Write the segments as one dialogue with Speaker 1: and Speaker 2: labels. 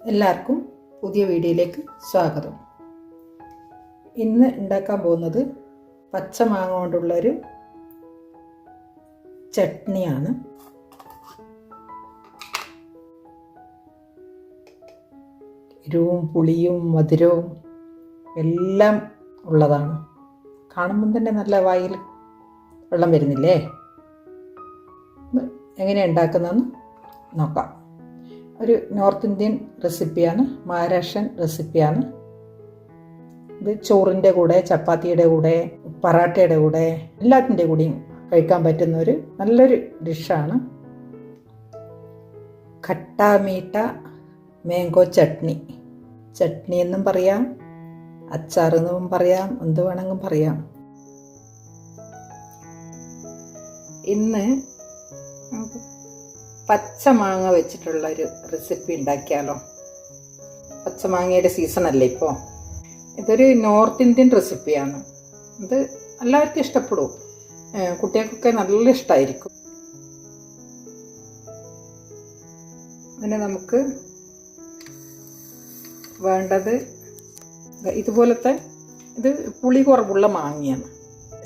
Speaker 1: എല്ലാവർക്കും പുതിയ വീഡിയോയിലേക്ക് സ്വാഗതം. ഇന്ന് ഉണ്ടാക്കാൻ പോകുന്നത് പച്ചമാങ്ങ കൊണ്ടുള്ളൊരു ചട്നിയാണ്. എരിവും പുളിയും മധുരവും എല്ലാം ഉള്ളതാണ്. കാണുമ്പം തന്നെ നല്ല വായിൽ വെള്ളം വരുന്നില്ലേ? എങ്ങനെയാണ് ഉണ്ടാക്കുന്നതെന്ന് നോക്കാം. ഒരു നോർത്ത് ഇന്ത്യൻ റെസിപ്പിയാണ്, മഹാരാഷ്ട്രൻ റെസിപ്പിയാണ്. ഇത് ചോറിൻ്റെ കൂടെ, ചപ്പാത്തിയുടെ കൂടെ, പറാട്ടയുടെ കൂടെ എല്ലാത്തിൻ്റെ കൂടെയും കഴിക്കാൻ പറ്റുന്ന ഒരു നല്ലൊരു ഡിഷാണ്. ഖട്ടാ മീഠ മാംഗോ ചട്നി. ചട്നി എന്നും പറയാം, അച്ചാർ എന്നും പറയാം, എന്ത് വേണമെങ്കിലും പറയാം. ഇന്ന് പച്ചമാങ്ങ വെച്ചിട്ടുള്ളൊരു റെസിപ്പി ഉണ്ടാക്കിയാലോ? പച്ചമാങ്ങയുടെ സീസണല്ലേ ഇപ്പോൾ. ഇതൊരു നോർത്ത് ഇന്ത്യൻ റെസിപ്പിയാണ്. ഇത് എല്ലാവർക്കും ഇഷ്ടപ്പെടും, കുട്ടികൾക്കൊക്കെ നല്ല ഇഷ്ടമായിരിക്കും. അതിന് നമുക്ക് വേണ്ടത് ഇതുപോലത്തെ, ഇത് പുളി കുറവുള്ള മാങ്ങയാണ്.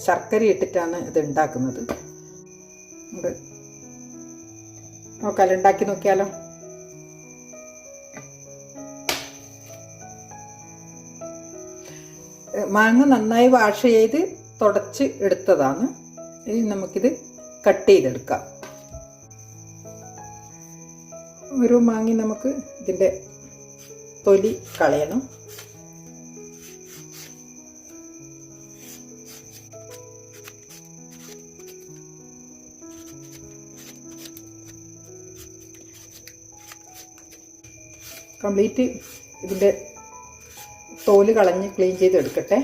Speaker 1: ശർക്കര ഇട്ടിട്ടാണ് ഇത് ഉണ്ടാക്കുന്നത്. നോക്കാലോ, ഉണ്ടാക്കി നോക്കിയാലോ. മാങ്ങ നന്നായി വാഷ് ചെയ്ത് തുടച്ച് എടുത്തതാണ്. ഇനി നമുക്കിത് കട്ട് ചെയ്തെടുക്കാം. ഒരു മാങ്ങ നമുക്ക് ഇതിൻ്റെ തൊലി കളയണം. കംപ്ലീറ്റ് ഇതിൻ്റെ തോല് കളഞ്ഞ് ക്ലീൻ ചെയ്തെടുക്കട്ടെ.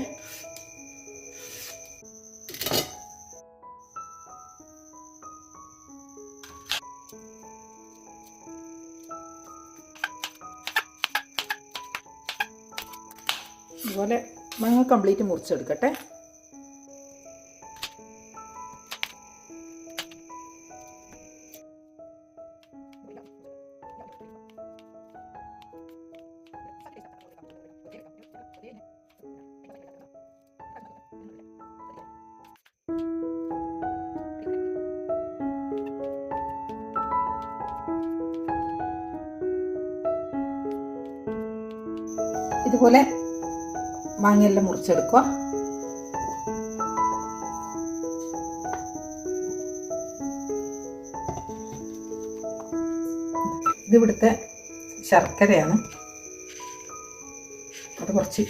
Speaker 1: അതുപോലെ മാങ്ങ കംപ്ലീറ്റ് മുറിച്ചെടുക്കട്ടെ. ഇതുപോലെ മാങ്ങയെല്ലാം മുറിച്ചെടുക്കുക. ഇതിവിടുത്തെ ശർക്കരയാണ്, അത് കുറച്ച്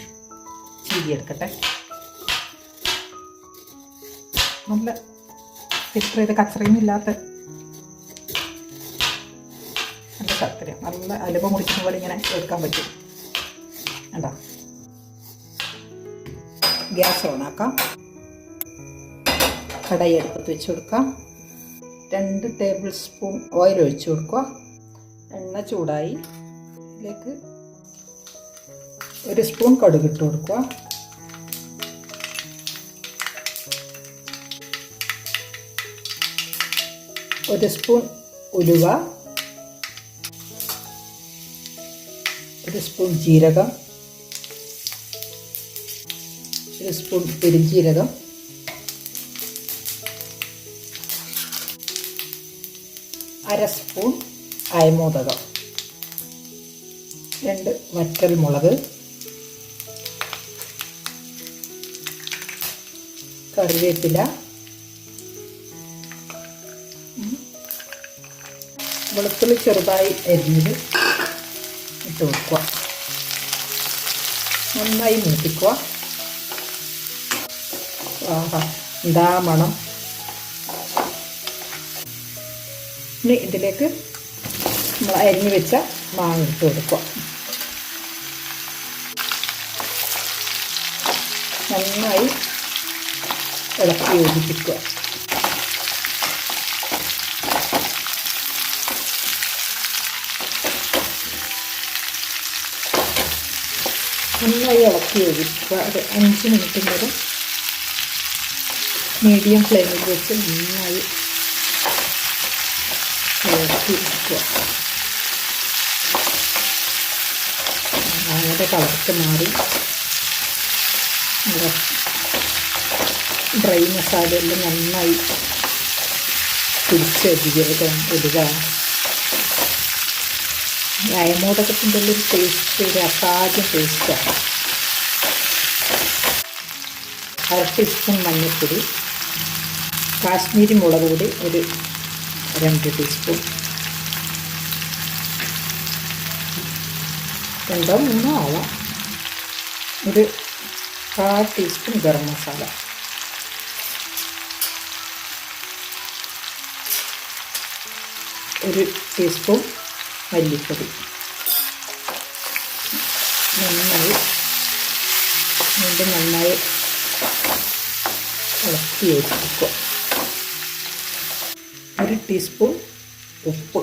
Speaker 1: ചീകിയെടുക്കട്ടെ. നല്ല ഫിൽറ്റർ ചെയ്ത് കച്ചറയൊന്നും ഇല്ലാത്ത നല്ല ശർക്കര, നല്ല അലുവ മുറിക്കുന്ന പോലെ ഇങ്ങനെ എടുക്കാൻ പറ്റും. കണ്ടോ? ഗ്യാസ് ഓണാക്കാം. കടായി അടുപ്പത്ത് വെച്ച് കൊടുക്കാം. 2 ടേബിൾ സ്പൂൺ ഓയിൽ ഒഴിച്ചു കൊടുക്കുക. എണ്ണ ചൂടായി. ഇതിലേക്ക് 1 സ്പൂൺ കടുക് ഇട്ട് കൊടുക്കുക. ഒരു സ്പൂൺ ഉലുവ, 1 സ്പൂൺ ജീരകം, 1 സ്പൂൺ പെരുംജീരകം, 1/2 സ്പൂൺ അയമോദകം, 2 വറ്റൽ മുളക്, കറിവേപ്പില, വെളുത്തുള്ളി ചെറുതായി അരിഞ്ഞത് ഇട്ട് വെക്കുക. നന്നായി മൂപ്പിക്കുക. എന്താ മണം! ഇനി ഇതിലേക്ക് നമ്മൾ അരിഞ്ഞു വെച്ച മാങ്ങ ഇട്ട് കൊടുക്കുക. നന്നായി ഇളക്കി യോജിപ്പിക്കുക. നന്നായി ഇളക്കി യോജിപ്പിക്കുക. ഒരു 5 മിനിറ്റ് വരെ മീഡിയം ഫ്ലെയിമിൽ വെച്ച് നന്നായി ഇളക്കി വെക്കുക. മസാലയുടെ കളർക്ക് മാറി ഡ്രൈ മസാലയെല്ലാം നന്നായി പിടിച്ച് ജീരകം ഇടുക. അയമോദകത്തിൻ്റെ ഒരു ടേസ്റ്റ്, ഒരു അസാധ്യം ടേസ്റ്റാണ്. 1/2 ടീസ്പൂൺ മഞ്ഞൾപ്പൊടി, കാശ്മീരി മുളക് പൊടി ഒരു 2 ടീസ്പൂൺ, 2 or 3 ആവാം. ഒരു 1/4 ടീസ്പൂൺ ഗരം മസാല, ഒരു ടീസ്പൂൺ മല്ലിപ്പൊടി. നന്നായി ഇളക്കി യോജിപ്പിക്കുക. 1 ടീസ്പൂൺ ഉപ്പ്,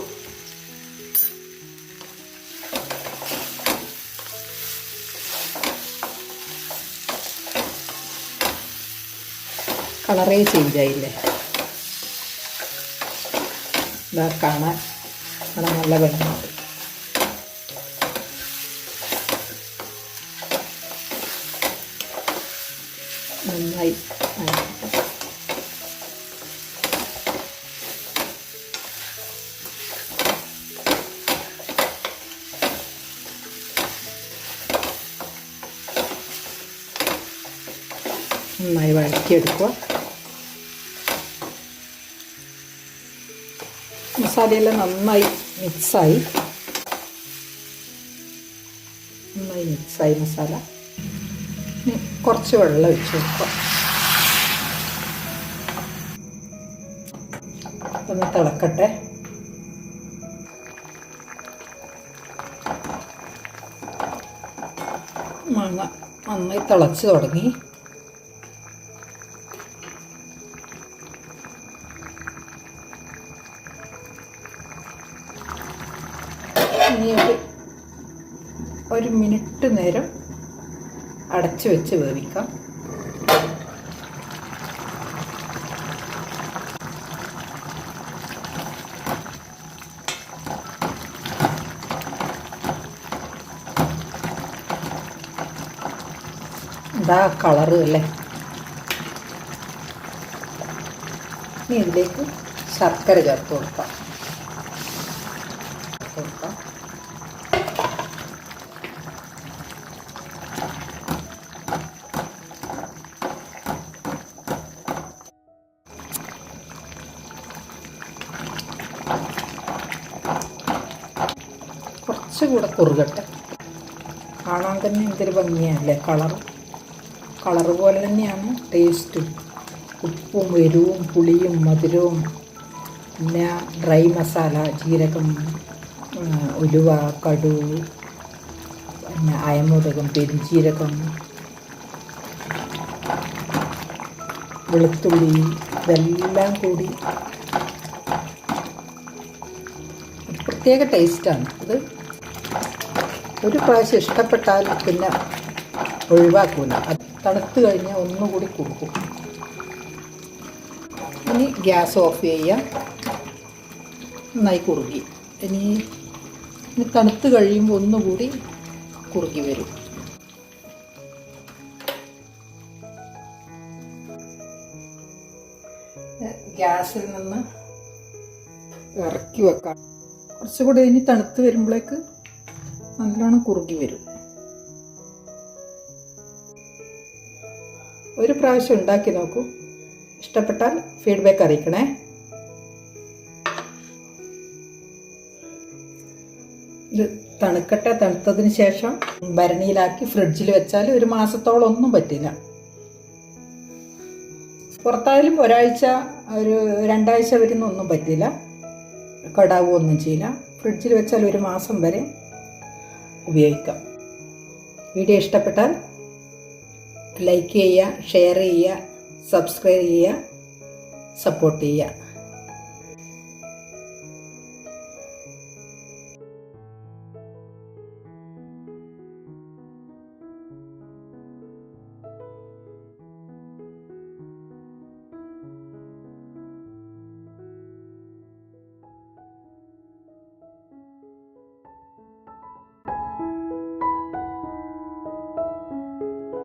Speaker 1: കളറേ ചേഞ്ചായില്ലേ, ഇതാ കാണാൻ നല്ല ഭംഗിയുണ്ട്. നന്നായി നന്നായി വഴറ്റിയെടുക്കുക. മസാലയെല്ലാം നന്നായി മിക്സായി മസാല. കുറച്ച് വെള്ളം ഒഴിച്ച് വെക്കുക. ഒന്ന് തിളക്കട്ടെ. മാങ്ങ നന്നായി തിളച്ച് തുടങ്ങി. ഇനി ഒരു മിനിറ്റ് നേരം അടച്ചു വെച്ച് വേവിക്കാം. ഇതാ കളറ് അല്ലേ. ഇനി ഇതിലേക്ക് ശർക്കര ചേർത്ത് കൊടുക്കാം. കുറച്ചുകൂടെ കുറുകട്ടെ. കാണാൻ തന്നെ എന്തൊരു ഭംഗിയല്ലേ. കളറ് പോലെ തന്നെയാണ് ടേസ്റ്റ്. ഉപ്പും എരിവും പുളിയും മധുരവും, പിന്നെ ഡ്രൈ മസാല, ജീരകം, ഉലുവ, കടുക്, പിന്നെ അയമോദകം, പെരുംജീരകം, വെളുത്തുള്ളി, ഇതെല്ലാം കൂടി പ്രത്യേക ടേസ്റ്റാണ്. ഇത് ഒരു പ്രാവശ്യം ഇഷ്ടപ്പെട്ടാൽ പിന്നെ ഒഴിവാക്കൂല. അത് തണുത്ത് കഴിഞ്ഞാൽ ഒന്നുകൂടി കുറുക്കും. ഇനി ഗ്യാസ് ഓഫ് ചെയ്യാം. നന്നായി കുറുകി. ഇനി തണുത്ത് കഴിയുമ്പോൾ ഒന്നുകൂടി കുറുകി വരും. ഗ്യാസിൽ നിന്ന് ഇറക്കി വെക്കാം. കുറച്ചുകൂടി ഇനി തണുത്ത് വരുമ്പോഴേക്ക് നല്ലോണം കുറുകി വരും. ഒരു പ്രാവശ്യം ഉണ്ടാക്കി നോക്കൂ. ഇഷ്ടപ്പെട്ടാൽ ഫീഡ്ബാക്ക് അറിയിക്കണേ. ഇത് തണുക്കട്ടെ. തണുത്തതിന് ശേഷം ഭരണിയിലാക്കി ഫ്രിഡ്ജിൽ വെച്ചാൽ 1 മാസത്തോളം ഒന്നും പറ്റില്ല. പുറത്തായാലും ഒരാഴ്ച, ഒരു 2 ആഴ്ച വരുന്ന ഒന്നും പറ്റില്ല. കടാവുകയൊന്നും ചെയ്യില്ല. ഫ്രിഡ്ജിൽ വെച്ചാൽ 1 മാസം വരെ ഉപയോഗിക്കാം. വീഡിയോ ഇഷ്ടപ്പെട്ടാൽ ലൈക്ക് ചെയ്യുക, ഷെയർ ചെയ്യുക, സബ്സ്ക്രൈബ് ചെയ്യുക, സപ്പോർട്ട് ചെയ്യുക.